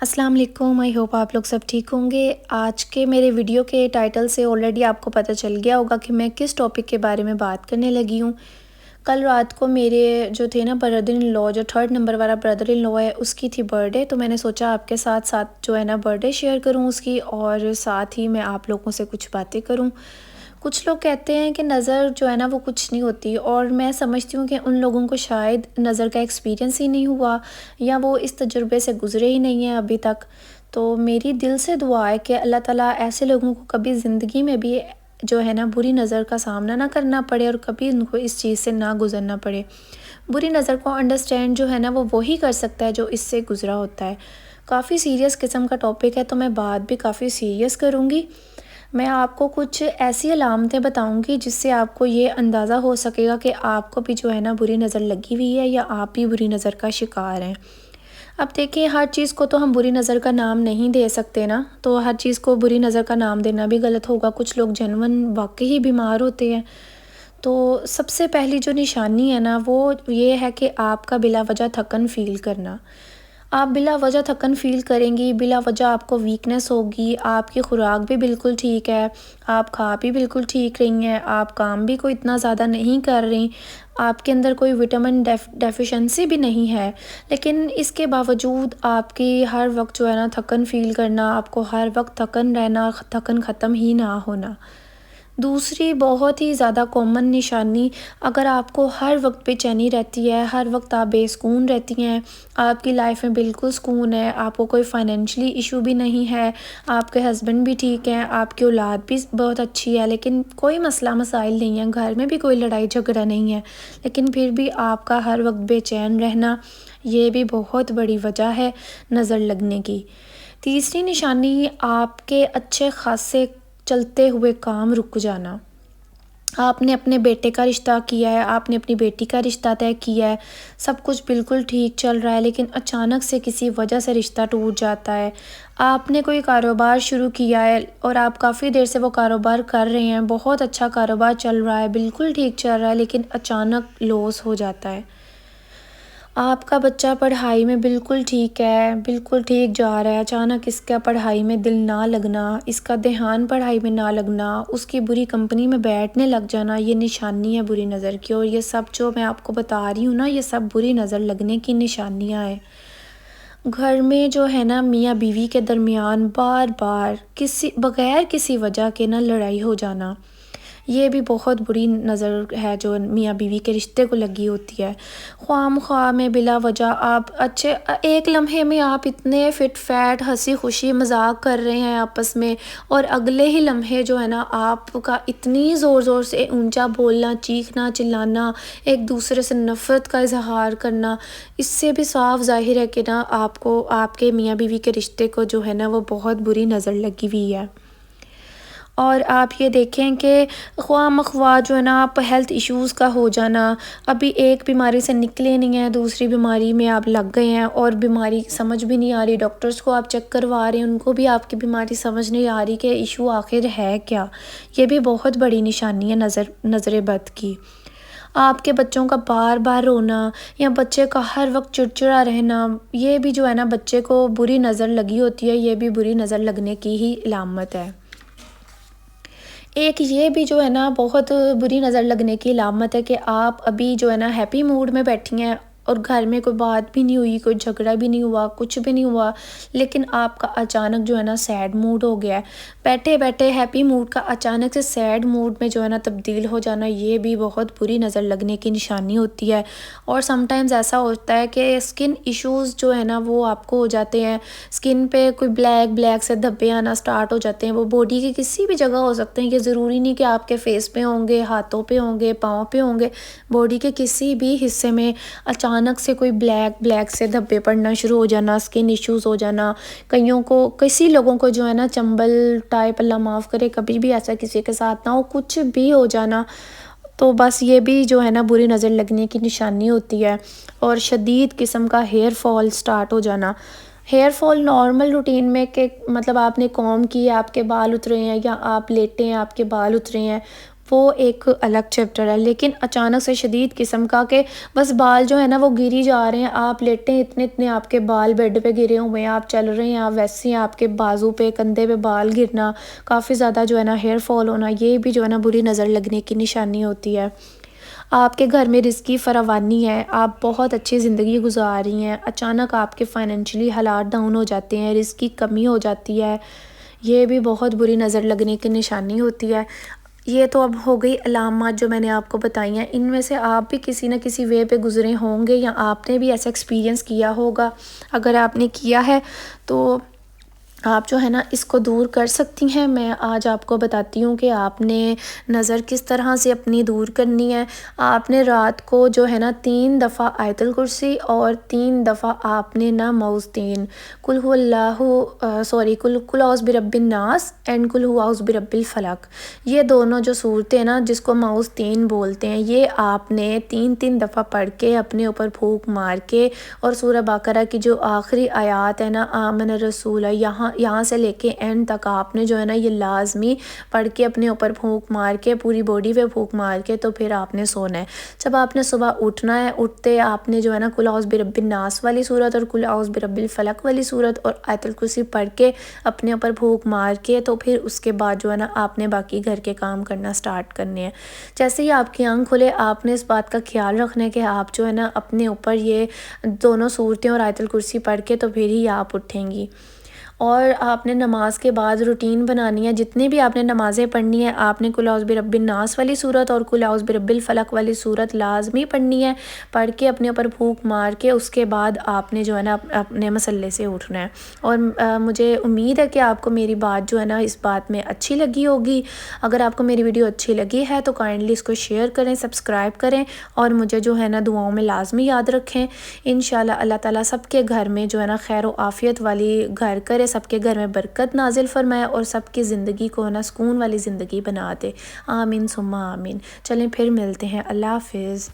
السلام علیکم، I hope آپ لوگ سب ٹھیک ہوں گے۔ آج کے میرے ویڈیو کے ٹائٹل سے آلریڈی آپ کو پتہ چل گیا ہوگا کہ میں کس ٹاپک کے بارے میں بات کرنے لگی ہوں۔ کل رات کو میرے جو تھے نا بردر ان لا، جو 3rd نمبر والا بردر ان لا ہے، اس کی تھی برتھ ڈے، تو میں نے سوچا آپ کے ساتھ جو ہے نا برتھ ڈے شیئر کروں اس کی، اور ساتھ ہی میں آپ لوگوں سے کچھ باتیں کروں۔ کچھ لوگ کہتے ہیں کہ نظر جو ہے نا وہ کچھ نہیں ہوتی، اور میں سمجھتی ہوں کہ ان لوگوں کو شاید نظر کا ایکسپیرینس ہی نہیں ہوا، یا وہ اس تجربے سے گزرے ہی نہیں ہیں ابھی تک۔ تو میری دل سے دعا ہے کہ اللہ تعالیٰ ایسے لوگوں کو کبھی زندگی میں بھی جو ہے نا بری نظر کا سامنا نہ کرنا پڑے، اور کبھی ان کو اس چیز سے نہ گزرنا پڑے۔ بری نظر کو انڈرسٹینڈ جو ہے نا وہ وہی کر سکتا ہے جو اس سے گزرا ہوتا ہے۔ کافی سیریس قسم کا ٹاپک ہے، تو میں بات بھی کافی سیریس کروں گی۔ میں آپ کو کچھ ایسی علامتیں بتاؤں گی جس سے آپ کو یہ اندازہ ہو سکے گا کہ آپ کو بھی جو ہے نا بری نظر لگی ہوئی ہے، یا آپ بھی بری نظر کا شکار ہیں۔ اب دیکھیں، ہر چیز کو تو ہم بری نظر کا نام نہیں دے سکتے نا، تو ہر چیز کو بری نظر کا نام دینا بھی غلط ہوگا۔ کچھ لوگ جنون واقعی بیمار ہوتے ہیں۔ تو سب سے پہلی جو نشانی ہے نا وہ یہ ہے کہ آپ کا بلا وجہ تھکن فیل کرنا۔ آپ بلا وجہ تھکن فیل کریں گی، بلا وجہ آپ کو ویکنس ہوگی، آپ کی خوراک بھی بالکل ٹھیک ہے، آپ کھا بھی بالکل ٹھیک رہی ہیں، آپ کام بھی کوئی اتنا زیادہ نہیں کر رہی، آپ کے اندر کوئی وٹامن ڈیفیشنسی بھی نہیں ہے، لیکن اس کے باوجود آپ کی ہر وقت جو ہے نا تھکن فیل کرنا، آپ کو ہر وقت تھکن رہنا، تھکن ختم ہی نہ ہونا۔ دوسری بہت ہی زیادہ کامن نشانی، اگر آپ کو ہر وقت بے چینی رہتی ہے، ہر وقت آپ بے سکون رہتی ہیں، آپ کی لائف میں بالکل سکون ہے، آپ کو کوئی فائنینشلی ایشو بھی نہیں ہے، آپ کے ہسبینڈ بھی ٹھیک ہیں، آپ کی اولاد بھی بہت اچھی ہے، لیکن کوئی مسئلہ مسائل نہیں ہے، گھر میں بھی کوئی لڑائی جھگڑا نہیں ہے، لیکن پھر بھی آپ کا ہر وقت بے چین رہنا، یہ بھی بہت بڑی وجہ ہے نظر لگنے کی۔ تیسری نشانی، آپ کے اچھے خاصے چلتے ہوئے کام رک جانا۔ آپ نے اپنے بیٹے کا رشتہ کیا ہے، آپ نے اپنی بیٹی کا رشتہ طے کیا ہے، سب کچھ بالکل ٹھیک چل رہا ہے، لیکن اچانک سے کسی وجہ سے رشتہ ٹوٹ جاتا ہے۔ آپ نے کوئی کاروبار شروع کیا ہے اور آپ کافی دیر سے وہ کاروبار کر رہے ہیں، بہت اچھا کاروبار چل رہا ہے، بالکل ٹھیک چل رہا ہے، لیکن اچانک لاس ہو جاتا ہے۔ آپ کا بچہ پڑھائی میں بالکل ٹھیک ہے، بالکل ٹھیک جا رہا ہے، اچانک اس کا پڑھائی میں دل نہ لگنا، اس کا دھیان پڑھائی میں نہ لگنا، اس کی بری کمپنی میں بیٹھنے لگ جانا، یہ نشانی ہے بری نظر کی، اور یہ سب جو میں آپ کو بتا رہی ہوں نا، یہ سب بری نظر لگنے کی نشانیاں ہیں۔ گھر میں جو ہے نا میاں بیوی کے درمیان بار بار بغیر کسی وجہ کے نا لڑائی ہو جانا، یہ بھی بہت بری نظر ہے جو میاں بیوی کے رشتے کو لگی ہوتی ہے۔ خواہ مخواہ میں بلا وجہ آپ ایک لمحے میں آپ اتنے فٹ فیٹ ہنسی خوشی مذاق کر رہے ہیں آپس میں، اور اگلے ہی لمحے جو ہے نا آپ کا اتنی زور زور سے اونچا بولنا، چیخنا چلانا، ایک دوسرے سے نفرت کا اظہار کرنا، اس سے بھی صاف ظاہر ہے کہ نا آپ کو آپ کے میاں بیوی کے رشتے کو جو ہے نا وہ بہت بری نظر لگی ہوئی ہے۔ اور آپ یہ دیکھیں کہ خواہ مخواہ جو ہے نا آپ ہیلتھ ایشوز کا ہو جانا، ابھی ایک بیماری سے نکلے نہیں ہیں، دوسری بیماری میں آپ لگ گئے ہیں، اور بیماری سمجھ بھی نہیں آ رہی، ڈاکٹرز کو آپ چیک کروا رہے ہیں، ان کو بھی آپ کی بیماری سمجھ نہیں آ رہی کہ ایشو آخر ہے کیا۔ یہ بھی بہت بڑی نشانی ہے نظر بد کی۔ آپ کے بچوں کا بار بار رونا، یا بچے کا ہر وقت چڑچڑا رہنا، یہ بھی جو ہے نا بچے کو بری نظر لگی ہوتی ہے، یہ بھی بری نظر لگنے کی ہی علامت ہے۔ ایک یہ بھی جو ہے نا بہت بری نظر لگنے کی علامت ہے کہ آپ ابھی جو ہے نا ہیپی موڈ میں بیٹھی ہیں، اور گھر میں کوئی بات بھی نہیں ہوئی، کوئی جھگڑا بھی نہیں ہوا، کچھ بھی نہیں ہوا، لیکن آپ کا اچانک جو ہے نا سیڈ موڈ ہو گیا ہے۔ بیٹھے بیٹھے ہیپی موڈ کا اچانک سے سیڈ موڈ میں جو ہے نا تبدیل ہو جانا، یہ بھی بہت بری نظر لگنے کی نشانی ہوتی ہے۔ اور سم ٹائمز ایسا ہوتا ہے کہ اسکن ایشوز جو ہے نا وہ آپ کو ہو جاتے ہیں، اسکن پہ کوئی بلیک سے دھبے آنا سٹارٹ ہو جاتے ہیں، وہ باڈی کی کسی بھی جگہ ہو سکتے ہیں، یہ ضروری نہیں کہ آپ کے فیس پہ ہوں گے، ہاتھوں پہ ہوں گے، پاؤں پہ ہوں گے، باڈی کے کسی بھی حصے میں اچانک سے کوئی بلیک سے دھبے پڑنا شروع ہو جانا، اسکن ایشوز ہو جانا، کسی لوگوں کو جو ہے نا چنبل ٹائپ، اللہ معاف کرے کبھی بھی ایسا کسی کے ساتھ نہ ہو، کچھ بھی ہو جانا، تو بس یہ بھی جو ہے نا بری نظر لگنے کی نشانی ہوتی ہے۔ اور شدید قسم کا ہیئر فال سٹارٹ ہو جانا۔ ہیئر فال نارمل روٹین میں کہ مطلب آپ نے کام کی، آپ کے بال اترے ہیں، یا آپ لیٹے ہیں آپ کے بال اترے ہیں، وہ ایک الگ چیپٹر ہے۔ لیکن اچانک سے شدید قسم کا کہ بس بال جو ہے نا وہ گری جا رہے ہیں، آپ لیٹے ہیں اتنے اتنے آپ کے بال بیڈ پہ گرے ہوئے ہیں، آپ چل رہے ہیں آپ ویسے ہیں، آپ کے بازو پہ کندھے پہ بال گرنا، کافی زیادہ جو ہے نا ہیئر فال ہونا، یہ بھی جو ہے نا بری نظر لگنے کی نشانی ہوتی ہے۔ آپ کے گھر میں رزق کی فراوانی ہے، آپ بہت اچھی زندگی گزار رہی ہیں، اچانک آپ کے فائنینشلی حالات ڈاؤن ہو جاتے ہیں، رزق کی کمی ہو جاتی ہے، یہ بھی بہت بری نظر لگنے کی نشانی ہوتی ہے۔ یہ تو اب ہو گئی علامات جو میں نے آپ کو بتائی ہیں، ان میں سے آپ بھی کسی نہ کسی وے پہ گزرے ہوں گے یا آپ نے بھی ایسا ایکسپیرینس کیا ہوگا۔ اگر آپ نے کیا ہے تو آپ جو ہے نا اس کو دور کر سکتی ہیں۔ میں آج آپ کو بتاتی ہوں کہ آپ نے نظر کس طرح سے اپنی دور کرنی ہے۔ آپ نے رات کو جو ہے نا 3 دفعہ آیت الکرسی اور 3 دفعہ آپ نے نا معوذتین، قل اعوذ برب الناس اینڈ قل اعوذ برب الفلق، یہ دونوں جو صورتیں نا جس کو معوذتین بولتے ہیں، یہ آپ نے 3 دفعہ پڑھ کے اپنے اوپر پھونک مار کے، اور سورہ بقرہ کی جو آخری آیات ہے نا آمن الرسول، یہاں سے لے کے اینڈ تک آپ نے جو ہے نا یہ لازمی پڑھ کے اپنے اوپر پھونک مار کے پوری باڈی پہ پھونک مار کے تو پھر آپ نے سونا ہے۔ جب آپ نے صبح اٹھنا ہے، اٹھتے آپ نے جو ہے نا قل اعوذ برب الناس والی صورت اور قل اعوذ برب الفلق والی صورت اور آیت الکرسی پڑھ کے اپنے اوپر پھونک مار کے تو پھر اس کے بعد جو ہے نا آپ نے باقی گھر کے کام کرنا سٹارٹ کرنے ہیں۔ جیسے ہی آپ کی آنکھ کھلے آپ نے اس بات کا خیال رکھنا ہے کہ آپ جو ہے نا اپنے اوپر یہ دونوں صورتیں اور آیت الکرسی پڑھ کے تو پھر ہی آپ اٹھیں گی۔ اور آپ نے نماز کے بعد روٹین بنانی ہے، جتنی بھی آپ نے نمازیں پڑھنی ہے آپ نے قل اعوذ برب الناس والی صورت اور قل اعوذ برب الفلق والی صورت لازمی پڑھنی ہے، پڑھ کے اپنے اوپر پھونک مار کے اس کے بعد آپ نے جو ہے نا اپنے مسلے سے اٹھنا ہے۔ اور مجھے امید ہے کہ آپ کو میری بات جو ہے نا اس بات میں اچھی لگی ہوگی۔ اگر آپ کو میری ویڈیو اچھی لگی ہے تو کائنڈلی اس کو شیئر کریں، سبسکرائب کریں اور مجھے جو ہے نا دعاؤں میں لازمی یاد رکھیں۔ انشاءاللہ اللہ تعالیٰ سب کے گھر میں جو ہے نا خیر و عافیت والی گھر کرے، سب کے گھر میں برکت نازل فرمائے اور سب کی زندگی کو نا سکون والی زندگی بنا دے۔ آمین ثم آمین۔ چلیں پھر ملتے ہیں، اللہ حافظ۔